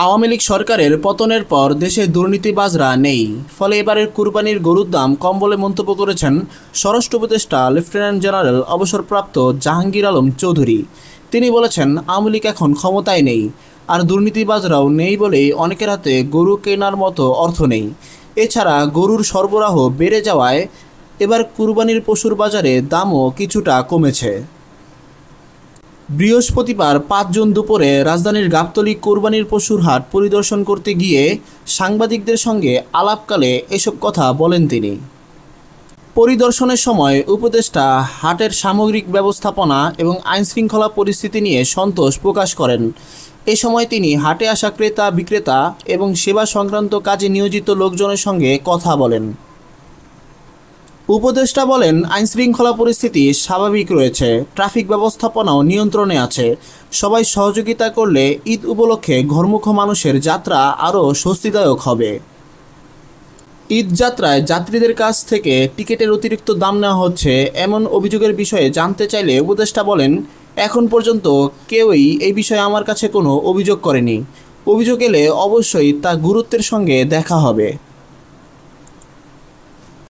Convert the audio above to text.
আওয়ামী লীগ সরকারের পতনের পর দেশে দুর্নীতিবাজরা নেই, ফলে এবারের কুরবানির গরুর দাম কম বলে মন্তব্য করেছেন স্বরাষ্ট্র উপদেষ্টা লেফটেন্যান্ট জেনারেল অবসরপ্রাপ্ত জাহাঙ্গীর আলম চৌধুরী। তিনি বলেছেন, আওয়ামী লীগ এখন ক্ষমতায় নেই, আর দুর্নীতিবাজরাও নেই বলেই অনেকের হাতে গরু কেনার মতো অর্থ নেই। এছাড়া গরুর সরবরাহ বেড়ে যাওয়ায় এবার কুরবানির পশুর বাজারে দামও কিছুটা কমেছে। বৃহস্পতিবার ৫ জুন দুপুরে রাজধানীর গাবতলী কোরবানির পশুর হাট পরিদর্শন করতে গিয়ে সাংবাদিকদের সঙ্গে আলাপকালে এসব কথা বলেন তিনি। পরিদর্শনের সময় উপদেষ্টা হাটের সামগ্রিক ব্যবস্থাপনা এবং আইনশৃঙ্খলা পরিস্থিতি নিয়ে সন্তোষ প্রকাশ করেন। এ সময় তিনি হাটে আসা ক্রেতা বিক্রেতা এবং সেবা সংক্রান্ত কাজে নিয়োজিত লোকজনের সঙ্গে কথা বলেন। উপদেষ্টা বলেন, আইনশৃঙ্খলা পরিস্থিতি স্বাভাবিক রয়েছে, ট্রাফিক ব্যবস্থাপনাও নিয়ন্ত্রণে আছে। সবাই সহযোগিতা করলে ঈদ উপলক্ষে ঘরমুখ মানুষের যাত্রা আরও স্বস্তিদায়ক হবে। ঈদ যাত্রায় যাত্রীদের কাছ থেকে টিকিটের অতিরিক্ত দাম নেওয়া হচ্ছে এমন অভিযোগের বিষয়ে জানতে চাইলে উপদেষ্টা বলেন, এখন পর্যন্ত কেউই এই বিষয়ে আমার কাছে কোনো অভিযোগ করেনি। অভিযোগ এলে অবশ্যই তা গুরুত্বের সঙ্গে দেখা হবে।